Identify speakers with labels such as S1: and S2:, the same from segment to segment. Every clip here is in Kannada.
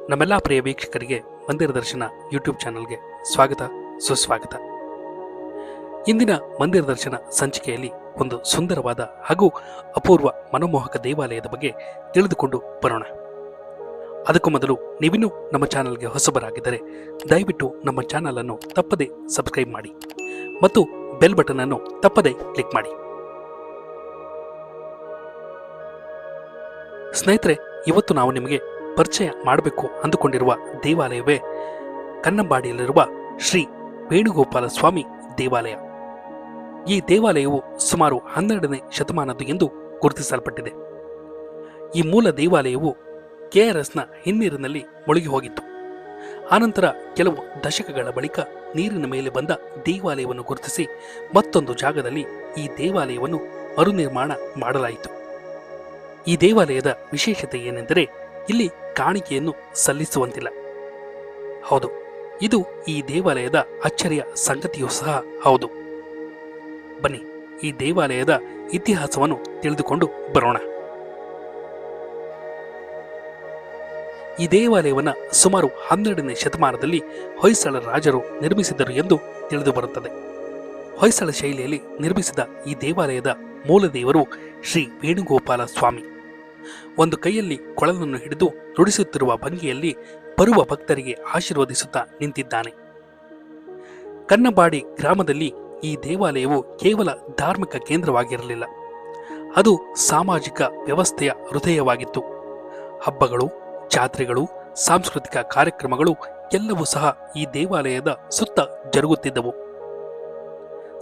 S1: ನಮ್ಮೆಲ್ಲ ಪ್ರಿಯ ವೀಕ್ಷಕರಿಗೆ ಮಂದಿರ ದರ್ಶನ ಯೂಟ್ಯೂಬ್ ಚಾನಲ್ಗೆ ಸ್ವಾಗತ ಸುಸ್ವಾಗತ. ಇಂದಿನ ಮಂದಿರ ದರ್ಶನ ಸಂಚಿಕೆಯಲ್ಲಿ ಒಂದು ಸುಂದರವಾದ ಹಾಗೂ ಅಪೂರ್ವ ಮನಮೋಹಕ ದೇವಾಲಯದ ಬಗ್ಗೆ ತಿಳಿದುಕೊಂಡು ಬರೋಣ. ಅದಕ್ಕೂ ಮೊದಲು ನೀವಿನ್ನೂ ನಮ್ಮ ಚಾನಲ್ಗೆ ಹೊಸಬರಾಗಿದ್ದರೆ ದಯವಿಟ್ಟು ನಮ್ಮ ಚಾನಲ್ ಅನ್ನು ತಪ್ಪದೇ ಸಬ್ಸ್ಕ್ರೈಬ್ ಮಾಡಿ ಮತ್ತು ಬೆಲ್ ಬಟನ್ ಅನ್ನು ತಪ್ಪದೇ ಕ್ಲಿಕ್ ಮಾಡಿ. ಸ್ನೇಹಿತರೆ, ಇವತ್ತು ನಾವು ನಿಮಗೆ ಪರಿಚಯ ಮಾಡಬೇಕು ಅಂದುಕೊಂಡಿರುವ ದೇವಾಲಯವೇ ಕನ್ನಂಬಾಡಿಯಲ್ಲಿರುವ ಶ್ರೀ ವೇಣುಗೋಪಾಲ ಸ್ವಾಮಿ ದೇವಾಲಯ. ಈ ದೇವಾಲಯವು ಸುಮಾರು 12ನೇ ಶತಮಾನದ್ದು ಎಂದು ಗುರುತಿಸಲ್ಪಟ್ಟಿದೆ. ಈ ಮೂಲ ದೇವಾಲಯವು KRSನ ಹಿನ್ನೀರಿನಲ್ಲಿ ಮುಳುಗಿ ಹೋಗಿತ್ತು. ಆನಂತರ ಕೆಲವು ದಶಕಗಳ ಬಳಿಕ ನೀರಿನ ಮೇಲೆ ಬಂದ ದೇವಾಲಯವನ್ನು ಗುರುತಿಸಿ ಮತ್ತೊಂದು ಜಾಗದಲ್ಲಿ ಈ ದೇವಾಲಯವನ್ನು ಮರುನಿರ್ಮಾಣ ಮಾಡಲಾಯಿತು. ಈ ದೇವಾಲಯದ ವಿಶೇಷತೆ ಏನೆಂದರೆ ಇಲ್ಲಿ ಕಾಣಿಕೆಯನ್ನು ಸಲ್ಲಿಸುವಂತಿಲ್ಲ. ಹೌದು, ಇದು ಈ ದೇವಾಲಯದ ಅಚ್ಚರಿಯ ಸಂಗತಿಯೂ ಸಹ ಹೌದು. ಬನ್ನಿ, ಈ ದೇವಾಲಯದ ಇತಿಹಾಸವನ್ನು ತಿಳಿದುಕೊಂಡು ಬರೋಣ. ಈ ದೇವಾಲಯವನ್ನು ಸುಮಾರು 12ನೇ ಶತಮಾನದಲ್ಲಿ ಹೊಯ್ಸಳ ರಾಜರು ನಿರ್ಮಿಸಿದರು ಎಂದು ತಿಳಿದು ಬರುತ್ತದೆ. ಹೊಯ್ಸಳ ಶೈಲಿಯಲ್ಲಿ ನಿರ್ಮಿಸಿದ ಈ ದೇವಾಲಯದ ಮೂಲ ದೇವರು ಶ್ರೀ ವೇಣುಗೋಪಾಲ ಸ್ವಾಮಿ. ಒಂದು ಕೈಯಲ್ಲಿ ಕೊಳಲನ್ನು ಹಿಡಿದು ನುಡಿಸುತ್ತಿರುವ ಭಂಗಿಯಲ್ಲಿ ಬರುವ ಭಕ್ತರಿಗೆ ಆಶೀರ್ವದಿಸುತ್ತಾ ನಿಂತಿದ್ದಾನೆ. ಕನ್ನಂಬಾಡಿ ಗ್ರಾಮದಲ್ಲಿ ಈ ದೇವಾಲಯವು ಕೇವಲ ಧಾರ್ಮಿಕ ಕೇಂದ್ರವಾಗಿರಲಿಲ್ಲ, ಅದು ಸಾಮಾಜಿಕ ವ್ಯವಸ್ಥೆಯ ಹೃದಯವಾಗಿತ್ತು. ಹಬ್ಬಗಳು, ಜಾತ್ರೆಗಳು, ಸಾಂಸ್ಕೃತಿಕ ಕಾರ್ಯಕ್ರಮಗಳು ಎಲ್ಲವೂ ಸಹ ಈ ದೇವಾಲಯದ ಸುತ್ತ ಜರುಗುತ್ತಿದ್ದವು.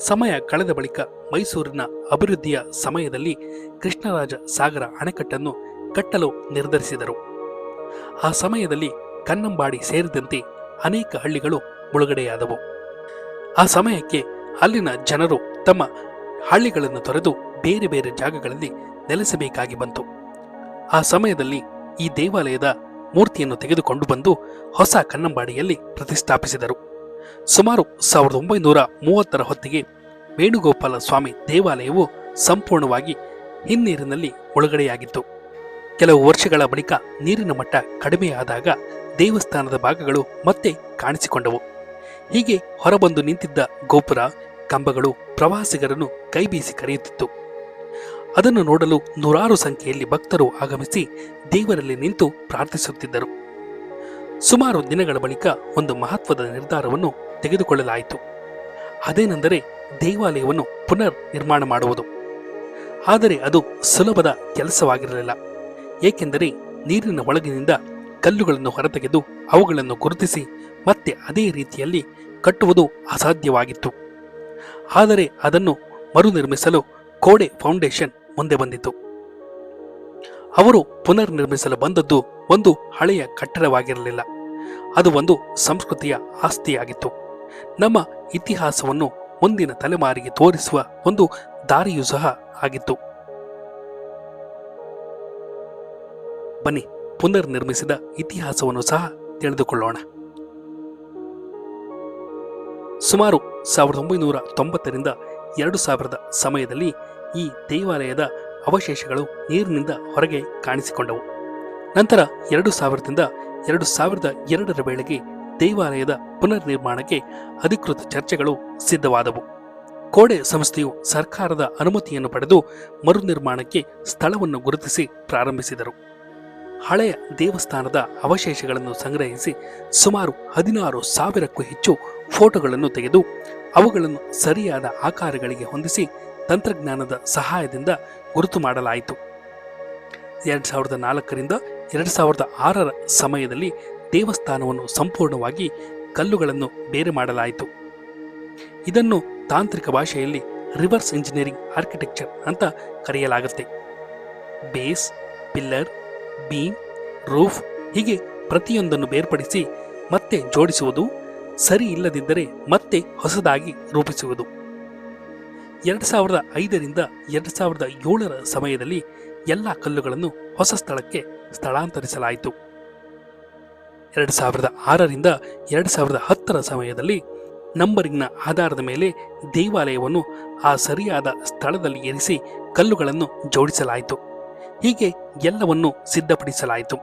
S1: ಸಮಯ ಕಳೆದ ಬಳಿಕ ಮೈಸೂರಿನ ಅಭಿವೃದ್ಧಿಯ ಸಮಯದಲ್ಲಿ ಕೃಷ್ಣರಾಜ ಸಾಗರ ಅಣೆಕಟ್ಟನ್ನು ಕಟ್ಟಲು ನಿರ್ಧರಿಸಿದರು. ಆ ಸಮಯದಲ್ಲಿ ಕನ್ನಂಬಾಡಿ ಸೇರಿದಂತೆ ಅನೇಕ ಹಳ್ಳಿಗಳು ಮುಳುಗಡೆಯಾದವು. ಆ ಸಮಯಕ್ಕೆ ಅಲ್ಲಿನ ಜನರು ತಮ್ಮ ಹಳ್ಳಿಗಳನ್ನು ತೊರೆದು ಬೇರೆ ಬೇರೆ ಜಾಗಗಳಲ್ಲಿ ನೆಲೆಸಬೇಕಾಗಿ ಬಂತು. ಆ ಸಮಯದಲ್ಲಿ ಈ ದೇವಾಲಯದ ಮೂರ್ತಿಯನ್ನು ತೆಗೆದುಕೊಂಡು ಬಂದು ಹೊಸ ಕನ್ನಂಬಾಡಿಯಲ್ಲಿ ಪ್ರತಿಷ್ಠಾಪಿಸಿದರು. ಸುಮಾರು 1930ರ ಹೊತ್ತಿಗೆ ವೇಣುಗೋಪಾಲ ಸ್ವಾಮಿ ದೇವಾಲಯವು ಸಂಪೂರ್ಣವಾಗಿ ಹಿನ್ನೀರಿನಲ್ಲಿ ಮುಳುಗಡೆಯಾಗಿತ್ತು. ಕೆಲವು ವರ್ಷಗಳ ಬಳಿಕ ನೀರಿನ ಮಟ್ಟ ಕಡಿಮೆಯಾದಾಗ ದೇವಸ್ಥಾನದ ಭಾಗಗಳು ಮತ್ತೆ ಕಾಣಿಸಿಕೊಂಡವು. ಹೀಗೆ ಹೊರಬಂದು ನಿಂತಿದ್ದ ಗೋಪುರ, ಕಂಬಗಳು ಪ್ರವಾಸಿಗರನ್ನು ಕೈಬೀಸಿ ಕರೆಯುತ್ತಿತ್ತು. ಅದನ್ನು ನೋಡಲು ನೂರಾರು ಸಂಖ್ಯೆಯಲ್ಲಿ ಭಕ್ತರು ಆಗಮಿಸಿ ದೇವರಲ್ಲಿ ನಿಂತು ಪ್ರಾರ್ಥಿಸುತ್ತಿದ್ದರು. ಸುಮಾರು ದಿನಗಳ ಬಳಿಕ ಒಂದು ಮಹತ್ವದ ನಿರ್ಧಾರವನ್ನು ತೆಗೆದುಕೊಳ್ಳಲಾಯಿತು. ಅದೇನೆಂದರೆ ದೇವಾಲಯವನ್ನು ಪುನರ್ ನಿರ್ಮಾಣ ಮಾಡುವುದು. ಆದರೆ ಅದು ಸುಲಭದ ಕೆಲಸವಾಗಿರಲಿಲ್ಲ, ಏಕೆಂದರೆ ನೀರಿನ ಒಳಗಿನಿಂದ ಕಲ್ಲುಗಳನ್ನು ಹೊರತೆಗೆದು ಅವುಗಳನ್ನು ಗುರುತಿಸಿ ಮತ್ತೆ ಅದೇ ರೀತಿಯಲ್ಲಿ ಕಟ್ಟುವುದು ಅಸಾಧ್ಯವಾಗಿತ್ತು. ಆದರೆ ಅದನ್ನು ಮರುನಿರ್ಮಿಸಲು ಕೋಡೆ ಫೌಂಡೇಶನ್ ಮುಂದೆ ಬಂದಿತು. ಅವರು ಪುನರ್ ನಿರ್ಮಿಸಲು ಬಂದದ್ದು ಒಂದು ಹಳೆಯ ಕಟ್ಟಡವಾಗಿರಲಿಲ್ಲ, ಅದು ಒಂದು ಸಂಸ್ಕೃತಿಯ ಆಸ್ತಿಯಾಗಿತ್ತು. ನಮ್ಮ ಇತಿಹಾಸವನ್ನು ಮುಂದಿನ ತಲೆಮಾರಿಗೆ ತೋರಿಸುವ ಒಂದು ದಾರಿಯೂ ಸಹ ಆಗಿತ್ತು. ಬನ್ನಿ, ಪುನರ್ ನಿರ್ಮಿಸಿದ ಇತಿಹಾಸವನ್ನು ಸಹ ತಿಳಿದುಕೊಳ್ಳೋಣ. ಸುಮಾರು 1990ರಿಂದ 2000ರ ಸಮಯದಲ್ಲಿ ಈ ದೇವಾಲಯದ ಅವಶೇಷಗಳು ನೀರಿನಿಂದ ಹೊರಗೆ ಕಾಣಿಸಿಕೊಂಡವು. ನಂತರ 2000ರಿಂದ 2002ರ ವೇಳೆಗೆ ದೇವಾಲಯದ ಪುನರ್ ನಿರ್ಮಾಣಕ್ಕೆ ಅಧಿಕೃತ ಚರ್ಚೆಗಳು ಸಿದ್ಧವಾದವು. ಕೋಡೆ ಸಂಸ್ಥೆಯು ಸರ್ಕಾರದ ಅನುಮತಿಯನ್ನು ಪಡೆದು ಮರುನಿರ್ಮಾಣಕ್ಕೆ ಸ್ಥಳವನ್ನು ಗುರುತಿಸಿ ಪ್ರಾರಂಭಿಸಿದರು. ಹಳೆಯ ದೇವಸ್ಥಾನದ ಅವಶೇಷಗಳನ್ನು ಸಂಗ್ರಹಿಸಿ ಸುಮಾರು 16,000ಕ್ಕೂ ಹೆಚ್ಚು ಫೋಟೋಗಳನ್ನು ತೆಗೆದು ಅವುಗಳನ್ನು ಸರಿಯಾದ ಆಕಾರಗಳಿಗೆ ಹೊಂದಿಸಿ ತಂತ್ರಜ್ಞಾನದ ಸಹಾಯದಿಂದ ಗುರುತು ಮಾಡಲಾಯಿತು. 2004ರಿಂದ 2006ರ ಸಮಯದಲ್ಲಿ ದೇವಸ್ಥಾನವನ್ನು ಸಂಪೂರ್ಣವಾಗಿ ಕಲ್ಲುಗಳನ್ನು ಬೇರೆ ಮಾಡಲಾಯಿತು. ಇದನ್ನು ತಾಂತ್ರಿಕ ಭಾಷೆಯಲ್ಲಿ ರಿವರ್ಸ್ ಇಂಜಿನಿಯರಿಂಗ್ ಆರ್ಕಿಟೆಕ್ಚರ್ ಅಂತ ಕರೆಯಲಾಗುತ್ತೆ. ಬೇಸ್, ಪಿಲ್ಲರ್, ಬೀಮ್, ರೂಫ್ ಹೀಗೆ ಪ್ರತಿಯೊಂದನ್ನು ಬೇರ್ಪಡಿಸಿ ಮತ್ತೆ ಜೋಡಿಸುವುದು, ಸರಿ ಇಲ್ಲದಿದ್ದರೆ ಮತ್ತೆ ಹೊಸದಾಗಿ ರೂಪಿಸುವುದು. 2005ರಿಂದ 2007ರ ಸಮಯದಲ್ಲಿ ಎಲ್ಲ ಕಲ್ಲುಗಳನ್ನು ಹೊಸ ಸ್ಥಳಕ್ಕೆ ಸ್ಥಳಾಂತರಿಸಲಾಯಿತು. 2006ರಿಂದ 2010ರ ಸಮಯದಲ್ಲಿ ನಂಬರಿಂಗ್ನ ಆಧಾರದ ಮೇಲೆ ದೇವಾಲಯವನ್ನು ಆ ಸರಿಯಾದ ಸ್ಥಳದಲ್ಲಿ ಇರಿಸಿ ಕಲ್ಲುಗಳನ್ನು ಜೋಡಿಸಲಾಯಿತು. ಹೀಗೆ ಎಲ್ಲವನ್ನೂ ಸಿದ್ಧಪಡಿಸಲಾಯಿತು.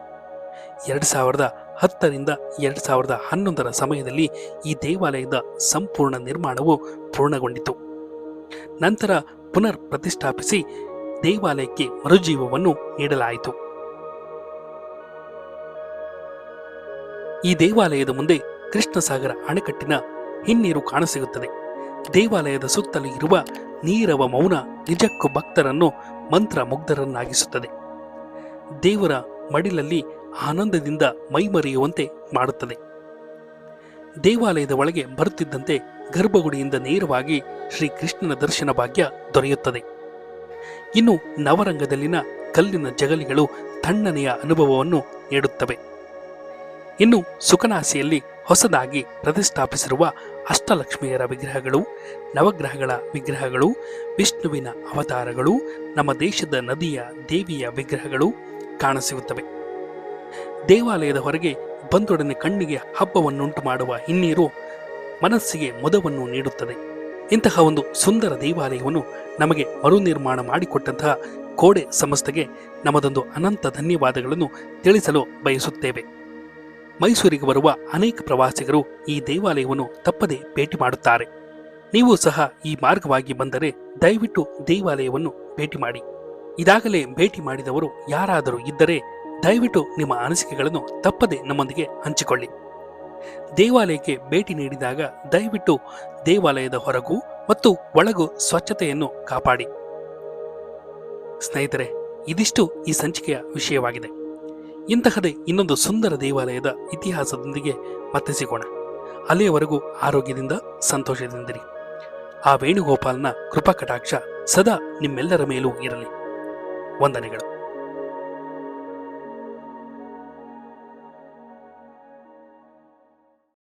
S1: 2010ರಿಂದ 2011ರ ಸಮಯದಲ್ಲಿ ಈ ದೇವಾಲಯದ ಸಂಪೂರ್ಣ ನಿರ್ಮಾಣವು ಪೂರ್ಣಗೊಂಡಿತು. ನಂತರ ಪುನರ್ ಪ್ರತಿಷ್ಠಾಪಿಸಿ ದೇವಾಲಯಕ್ಕೆ ಮರುಜೀವವನ್ನು ನೀಡಲಾಯಿತು. ಈ ದೇವಾಲಯದ ಮುಂದೆ ಕೃಷ್ಣಸಾಗರ ಅಣೆಕಟ್ಟಿನ ಹಿನ್ನೀರು ಕಾಣಸಿಗುತ್ತದೆ. ದೇವಾಲಯದ ಸುತ್ತಲೂ ಇರುವ ನೀರವ ಮೌನ ನಿಜಕ್ಕೂ ಭಕ್ತರನ್ನು ಮಂತ್ರ ಮುಗ್ಧರನ್ನಾಗಿಸುತ್ತದೆ. ದೇವರ ಮಡಿಲಲ್ಲಿ ಆನಂದದಿಂದ ಮೈಮರೆಯುವಂತೆ ಮಾಡುತ್ತದೆ. ದೇವಾಲಯದ ಒಳಗೆ ಬರುತ್ತಿದ್ದಂತೆ ಗರ್ಭಗುಡಿಯಿಂದ ನೇರವಾಗಿ ಶ್ರೀಕೃಷ್ಣನ ದರ್ಶನ ಭಾಗ್ಯ ದೊರೆಯುತ್ತದೆ. ಇನ್ನು ನವರಂಗದಲ್ಲಿನ ಕಲ್ಲಿನ ಜಗಲಿಗಳು ತಣ್ಣನೆಯ ಅನುಭವವನ್ನು ನೀಡುತ್ತವೆ. ಇನ್ನು ಸುಕನಾಸಿಯಲ್ಲಿ ಹೊಸದಾಗಿ ಪ್ರತಿಷ್ಠಾಪಿಸಿರುವ ಅಷ್ಟಲಕ್ಷ್ಮಿಯರ ವಿಗ್ರಹಗಳು, ನವಗ್ರಹಗಳ ವಿಗ್ರಹಗಳು, ವಿಷ್ಣುವಿನ ಅವತಾರಗಳು, ನಮ್ಮ ದೇಶದ ನದಿಯ ದೇವಿಯ ವಿಗ್ರಹಗಳು ಕಾಣಸಿಗುತ್ತವೆ. ದೇವಾಲಯದ ಹೊರಗೆ ಬಂದೊಡನೆ ಕಣ್ಣಿಗೆ ಹಬ್ಬವನ್ನುಂಟು ಮಾಡುವ ಹಿನ್ನೀರು ಮನಸ್ಸಿಗೆ ಮುದವನ್ನು ನೀಡುತ್ತದೆ. ಇಂತಹ ಒಂದು ಸುಂದರ ದೇವಾಲಯವನ್ನು ನಮಗೆ ಮರುನಿರ್ಮಾಣ ಮಾಡಿಕೊಟ್ಟಂತಹ ಕೋಡೆ ಸಂಸ್ಥೆಗೆ ನಮ್ಮದೊಂದು ಅನಂತ ಧನ್ಯವಾದಗಳನ್ನು ತಿಳಿಸಲು ಬಯಸುತ್ತೇವೆ. ಮೈಸೂರಿಗೆ ಬರುವ ಅನೇಕ ಪ್ರವಾಸಿಗರು ಈ ದೇವಾಲಯವನ್ನು ತಪ್ಪದೆ ಭೇಟಿ ಮಾಡುತ್ತಾರೆ. ನೀವು ಸಹ ಈ ಮಾರ್ಗವಾಗಿ ಬಂದರೆ ದಯವಿಟ್ಟು ದೇವಾಲಯವನ್ನು ಭೇಟಿ ಮಾಡಿ. ಇದಾಗಲೇ ಭೇಟಿ ಮಾಡಿದವರು ಯಾರಾದರೂ ಇದ್ದರೆ ದಯವಿಟ್ಟು ನಿಮ್ಮ ಅನಿಸಿಕೆಗಳನ್ನು ತಪ್ಪದೆ ನಮ್ಮೊಂದಿಗೆ ಹಂಚಿಕೊಳ್ಳಿ. ದೇವಾಲಯಕ್ಕೆ ಭೇಟಿ ನೀಡಿದಾಗ ದಯವಿಟ್ಟು ದೇವಾಲಯದ ಹೊರಗೂ ಮತ್ತು ಒಳಗೂ ಸ್ವಚ್ಛತೆಯನ್ನು ಕಾಪಾಡಿ. ಸ್ನೇಹಿತರೆ, ಇದಿಷ್ಟು ಈ ಸಂಚಿಕೆಯ ವಿಷಯವಾಗಿದೆ. ಇಂತಹದೇ ಇನ್ನೊಂದು ಸುಂದರ ದೇವಾಲಯದ ಇತಿಹಾಸದೊಂದಿಗೆ ಮತ್ತೆ ಸಿಗೋಣ. ಅಲ್ಲಿಯವರೆಗೂ ಆರೋಗ್ಯದಿಂದ ಸಂತೋಷದಿಂದಿರಿ. ಆ ವೇಣುಗೋಪಾಲನ ಕೃಪಾ ಕಟಾಕ್ಷ ಸದಾ ನಿಮ್ಮೆಲ್ಲರ ಮೇಲೂ ಇರಲಿ. ವಂದನೆಗಳು.